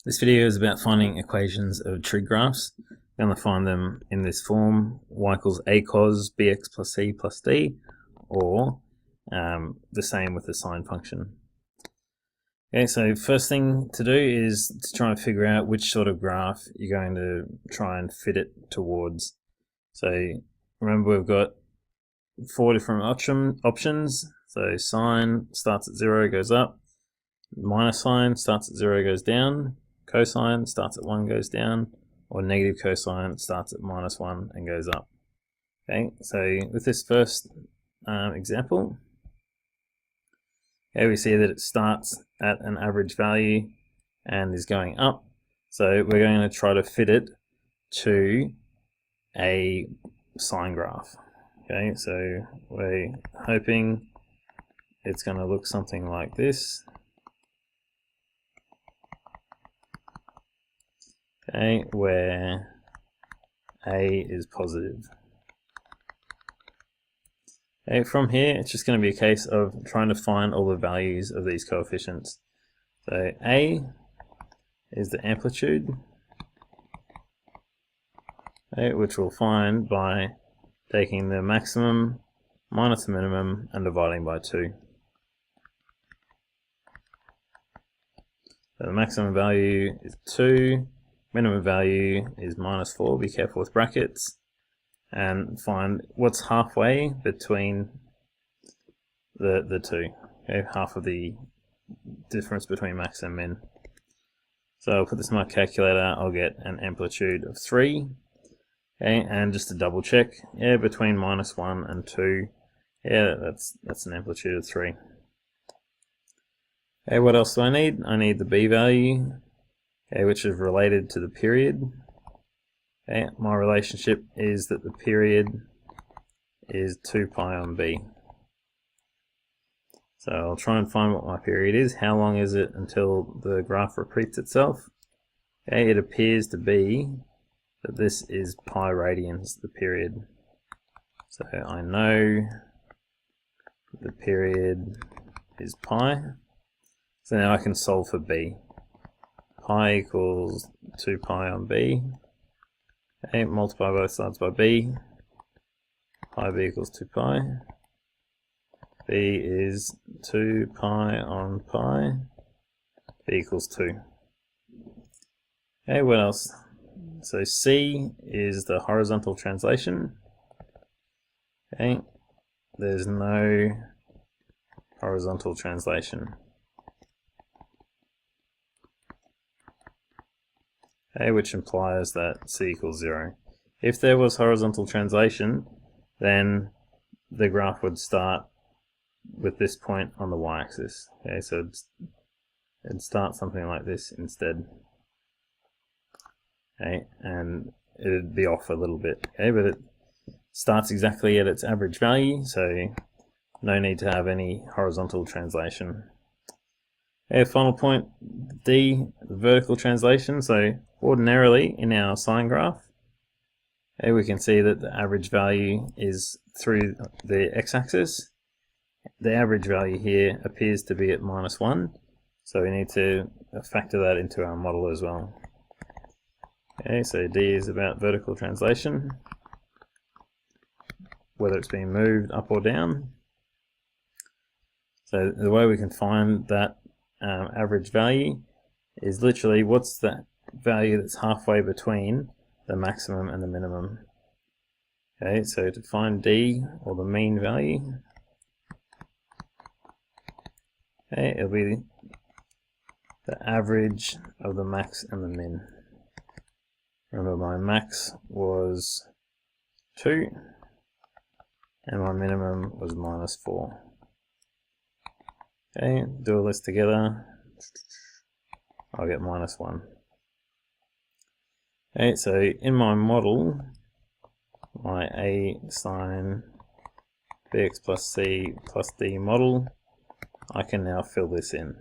This video is about finding equations of trig graphs. I'm going to find them in this form: y equals a cos bx plus c plus d, or the same with the sine function. Okay, so first thing to do is to try and figure out which sort of graph you're going to try and fit it towards. So remember, we've got 4 different options. So sine starts at 0, goes up. Minus sign starts at 0, goes down. Cosine starts at 1, goes down. Or negative cosine starts at -1 and goes up. Okay, so with this first example, okay, we see that it starts at an average value and is going up. So we're going to try to fit it to a sine graph. Okay, so we're hoping it's going to look something like this. Okay, where a is positive. Okay, from here, it's just going to be a case of trying to find all the values of these coefficients. So a is the amplitude, okay, which we'll find by taking the maximum minus the minimum and dividing by 2. So the maximum value is 2. Minimum value is -4, be careful with brackets, and find what's halfway between the two. Okay, half of the difference between max and min. So I'll put this in my calculator, I'll get an amplitude of 3. Okay, and just to double check, yeah, between -1 and 2, yeah, that's an amplitude of 3. Okay, what else do I need? I need the b value. Okay, which is related to the period. Okay, my relationship is that the period is 2 pi on b. So I'll try and find what my period is. How long is it until the graph repeats itself? Okay, it appears to be that this is pi radians, the period. So I know the period is pi. So now I can solve for b. Pi equals 2 pi on b. Okay, multiply both sides by b. Pi b equals 2 pi. B is 2 pi on pi. B equals 2. Okay, what else? So C is the horizontal translation. Okay, there's no horizontal translation. Okay, which implies that C equals 0. If there was horizontal translation, then the graph would start with this point on the y-axis. Okay, so it'd start something like this instead. Okay, and it'd be off a little bit. Okay, but it starts exactly at its average value, so no need to have any horizontal translation. Okay, final point, D, the vertical translation. So ordinarily in our sine graph, okay, we can see that the average value is through the x-axis. The average value here appears to be at -1, so we need to factor that into our model as well. Okay, so D is about vertical translation, whether it's being moved up or down. So the way we can find that average value is literally what's the value that's halfway between the maximum and the minimum. Okay, so to find D, or the mean value, okay, it'll be the average of the max and the min. Remember, my max was 2 and my minimum was -4. Okay, do all this together, I'll get -1. Okay, so in my model, my a sine bx plus c plus d model, I can now fill this in.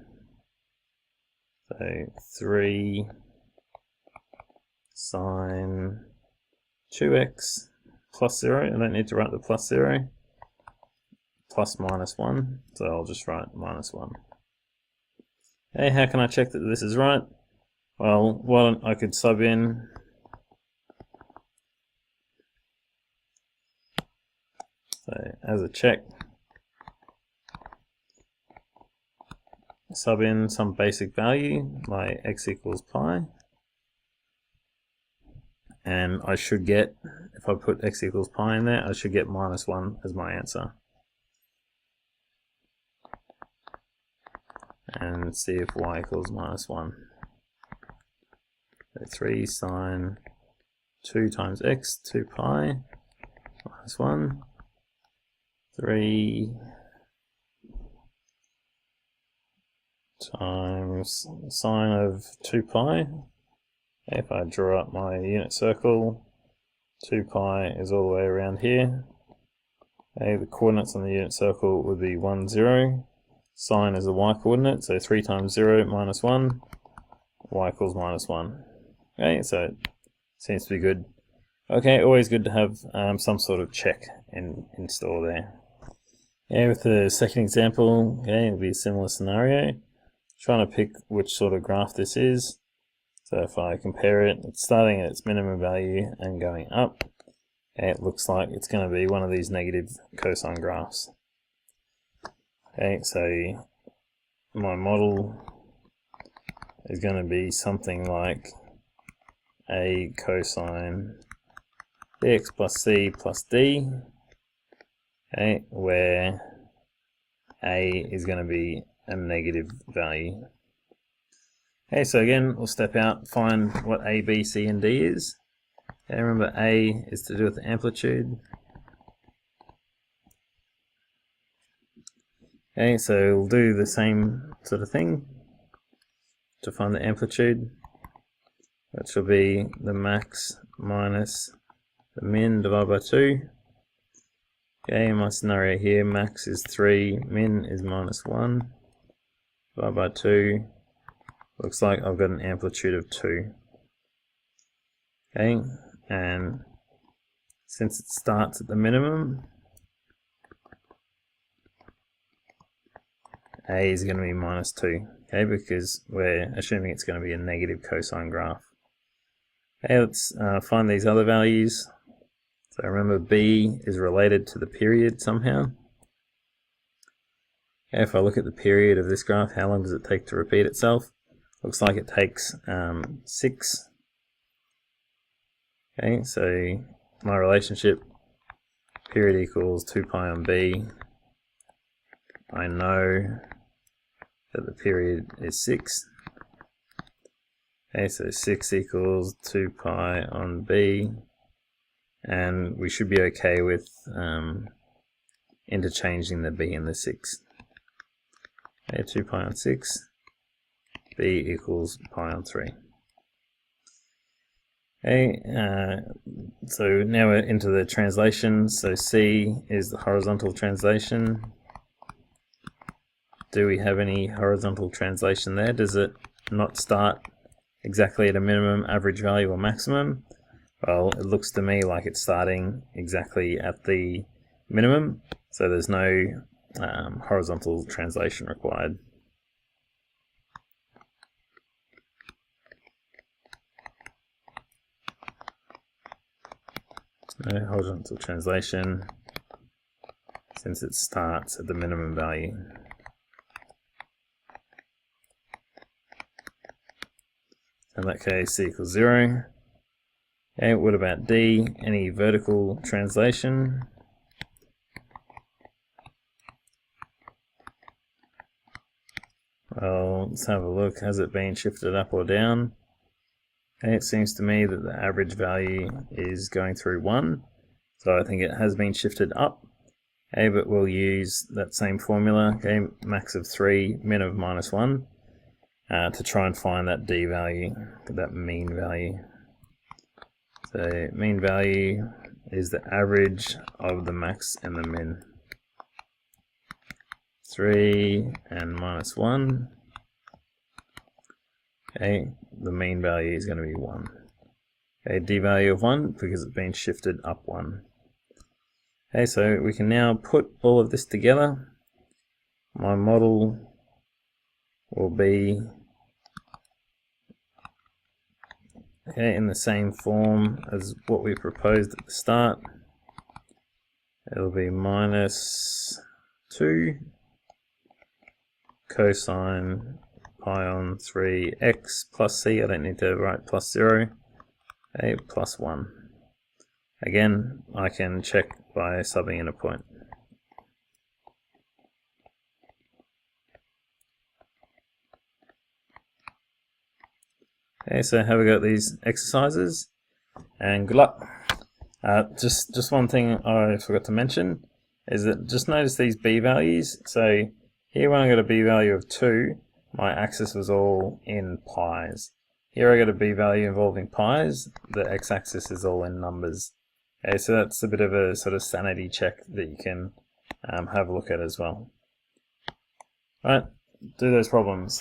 So 3 sine 2x plus 0, I don't need to write the plus 0, plus -1, so I'll just write -1. Okay, how can I check that this is right? Well, I could sub in so as a check, sub in some basic value, my x equals pi, and I should get, if I put x equals pi in there, I should get -1 as my answer. And see if y equals -1. So 3 sine 2 times x, 2 pi, -1, 3 times sine of 2 pi. If I draw up my unit circle, 2 pi is all the way around here. Okay, the coordinates on the unit circle would be 1, 0. Sine is the y coordinate, so 3 times 0 minus 1, y equals -1. Okay, so it seems to be good. Okay, always good to have some sort of check in store there. Yeah, with the second example, okay, it'll be a similar scenario. Trying to pick which sort of graph this is. So if I compare it, it's starting at its minimum value and going up. Okay, it looks like it's going to be one of these negative cosine graphs. Okay, so my model is going to be something like a cosine bx plus c plus d, okay, where a is going to be a negative value. Okay, so again, we'll step out, find what a, b, c, and d is. Okay, remember a is to do with the amplitude. Okay, so we'll do the same sort of thing to find the amplitude, which will be the max minus the min divided by 2. Okay, in my scenario here, max is 3, min is -1, divided by 2. Looks like I've got an amplitude of 2. Okay, and since it starts at the minimum, a is going to be -2, okay, because we're assuming it's going to be a negative cosine graph. Okay, let's find these other values. So remember, b is related to the period somehow. Okay, if I look at the period of this graph, how long does it take to repeat itself? Looks like it takes 6. Okay, so my relationship, period equals 2 pi on b. I know that the period is 6. Okay, so 6 equals 2 pi on b, and we should be okay with interchanging the b and the 6. Okay, 2 pi on 6, b equals pi on 3. Okay, so now we're into the translation. So C is the horizontal translation. Do we have any horizontal translation there? Does it not start exactly at a minimum, average value, or maximum? Well, it looks to me like it's starting exactly at the minimum, so there's no horizontal translation required. No horizontal translation since it starts at the minimum value. In that case, C equals 0. Okay, what about D? Any vertical translation? Well, let's have a look. Has it been shifted up or down? Okay, it seems to me that the average value is going through 1, so I think it has been shifted up. Okay, but we'll use that same formula, okay, max of 3, min of -1, to try and find that D value, that mean value. So mean value is the average of the max and the min. 3 and -1. Okay, the mean value is going to be 1. Okay, D value of 1 because it's been shifted up 1. Okay, so we can now put all of this together. My model will be Okay, in the same form as what we proposed at the start. It'll be minus 2 cosine pi on 3x plus c. I don't need to write plus 0. Okay, plus 1. Again, I can check by subbing in a point. Okay, so have we got these exercises? And good luck. Just one thing I forgot to mention is that just notice these b values. So here when I got a b value of 2, my axis was all in pi's. Here I got a b value involving pi's, the x-axis is all in numbers. Okay, so that's a bit of a sort of sanity check that you can have a look at as well. Alright, do those problems.